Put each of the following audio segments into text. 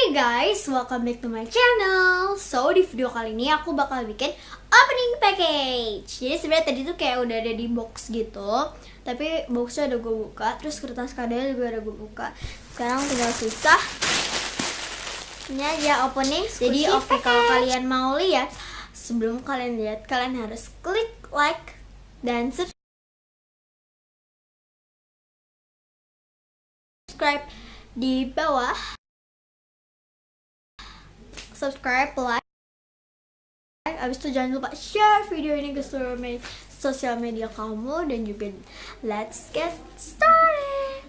Guys, welcome back to my channel. So di video kali ini aku bakal bikin opening package. Jadi sebenarnya tadi tuh kayak udah ada di box gitu, tapi boxnya udah gue buka. Terus kertas kadonya juga udah gue buka. Sekarang tinggal susah. Ini aja opening. Jadi oke, kalau kalian mau lihat, sebelum kalian lihat, kalian harus klik like dan subscribe di bawah. Subscribe, like, abis itu jangan lupa share video ini ke seluruh sosial media kamu, dan juga let's get started.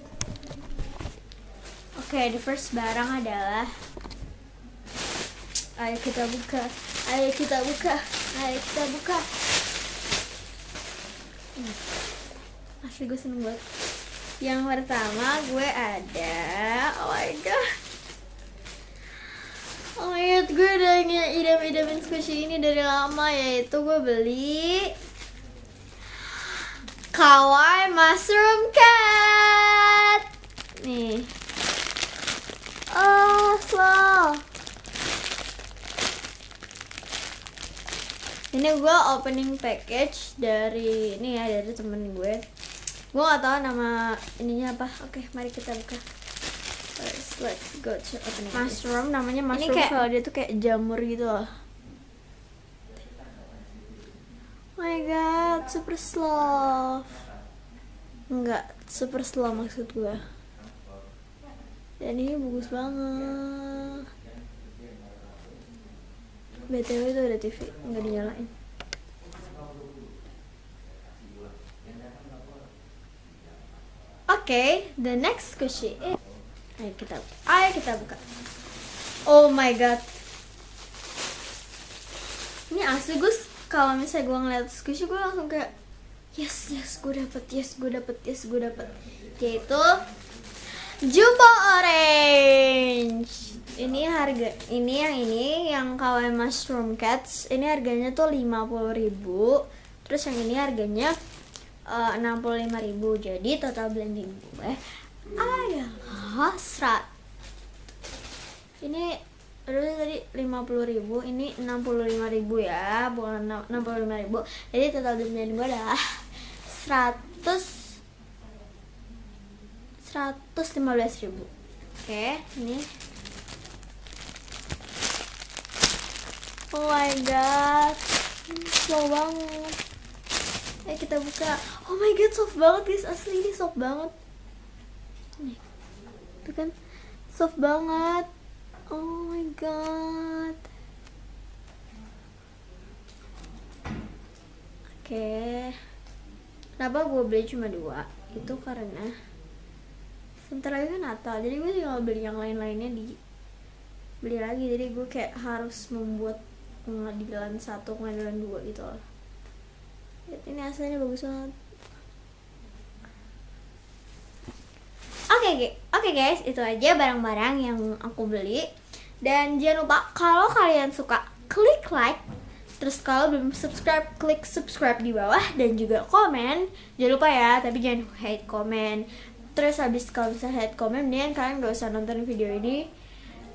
Oke, the first barang adalah, ayo kita buka. Asli gue seneng banget. Yang pertama gue ada, oh my god, gue udah idam-idamin squishy ini dari lama, yaitu gue beli Kawaii Mushroom Cat. Nih. Oh, slow. Ini gue opening package dari ini ya, dari temen gue. Gue gak tahu nama ininya apa. Oke, mari kita buka. Let's go to opening. Mushroom, namanya mushroom kalau dia tuh kayak jamur gitu loh. Oh my god, super slow. Enggak, super slow maksud gue. Dan ini bagus banget. BTW itu ada TV, nggak dinyalain. Oke, the next squishy is, ayo kita buka. Oh my god, ini asli gus. Kalau misalnya gue ngeliat squishy, gue langsung kayak yes gue dapet. Yaitu Jumbo Orange. Ini yang Kawaii Mushroom Cats. Ini harganya tuh 50.000. Terus yang ini harganya 65.000. Jadi total blending gue adalah ini tadi 50.000, ini 65.000 ya, bukan 65.000. Jadi total blending gue adalah 115.000. Oke, ini. Oh my god, slow banget. Ayo kita buka. Oh my god, soft banget guys, asli ini soft banget. Nih, itu kan soft banget. Oh my god. Oke. Kenapa gue beli cuma 2? Itu karena sebentar lagi kan Natal, jadi gue tinggal beli yang lain-lainnya beli lagi. Jadi gue kayak harus membuat pengadilan 1, pengadilan 2 gitu loh. Lihat, ini aslinya bagus banget. Oke guys, itu aja barang-barang yang aku beli. Dan jangan lupa, kalau kalian suka, klik like. Terus kalau belum subscribe, klik subscribe di bawah. Dan juga komen. Jangan lupa ya, tapi jangan hate comment. Terus habis kalau bisa hate comment, mendingan kalian gak usah nonton video ini,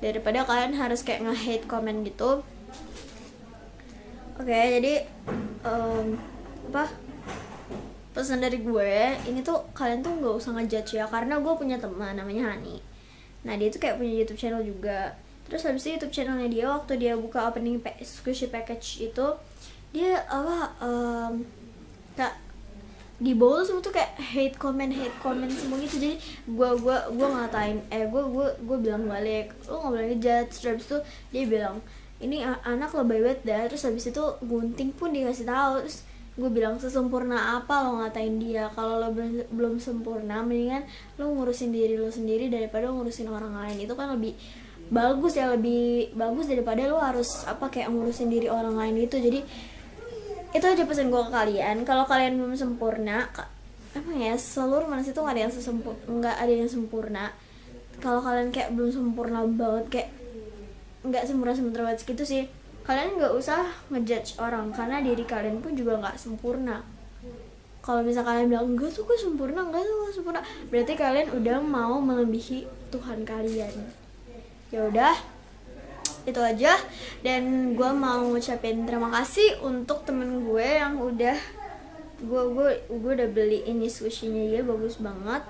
daripada kalian harus kayak nge-hate comment gitu. Oke, jadi pesan dari gue ini tuh, kalian tuh nggak usah ngejudge ya, karena gue punya teman namanya Hani. Nah, dia tuh kayak punya YouTube channel juga. Terus habis itu YouTube channelnya dia, waktu dia buka opening squishy package itu, dia kayak di bawah semua tuh kayak hate comment semua gitu. Jadi gue ngatain, gue bilang balik, lo nggak boleh ngejudge. Terus habis itu dia bilang, ini anak lebay banget dah. Terus habis itu gunting pun dikasih tahu. Terus gue bilang, sesempurna apa lo ngatain dia? Kalau lo belum sempurna, mendingan lo ngurusin diri lo sendiri daripada lo ngurusin orang lain. Itu kan lebih bagus ya, lebih bagus daripada lo harus kayak ngurusin diri orang lain itu. Jadi itu aja pesan gue ke kalian. Kalau kalian belum sempurna, emang ya seluruh manusia itu nggak ada yang sempurna. Kalau kalian kayak belum sempurna banget, kayak nggak sempurna banget gitu sih, kalian nggak usah ngejudge orang, karena diri kalian pun juga nggak sempurna. Kalau misalnya kalian bilang enggak tuh gue sempurna, berarti kalian udah mau melebihi Tuhan kalian. Ya udah, itu aja. Dan gue mau ngucapin terima kasih untuk temen gue yang udah gue udah beli ini sushinya, dia bagus banget.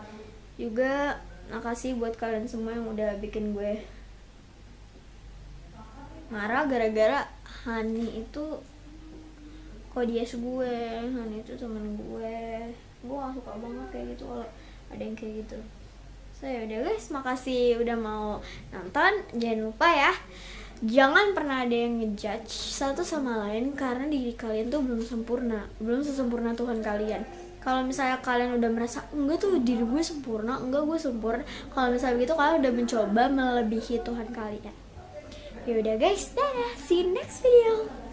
Juga makasih buat kalian semua yang udah bikin gue marah gara-gara Hani itu kodies gue. Hani itu temen gue gak suka banget kayak gitu kalau ada yang kayak gitu. So yaudah guys, makasih udah mau nonton. Jangan lupa ya, jangan pernah ada yang ngejudge satu sama lain, karena diri kalian tuh belum sempurna, belum sesempurna Tuhan kalian. Kalau misalnya kalian udah merasa enggak tuh diri gue sempurna, enggak gue sempurna, kalau misalnya begitu kalian udah mencoba melebihi Tuhan kalian. Yaudah guys, dadah, see you next video.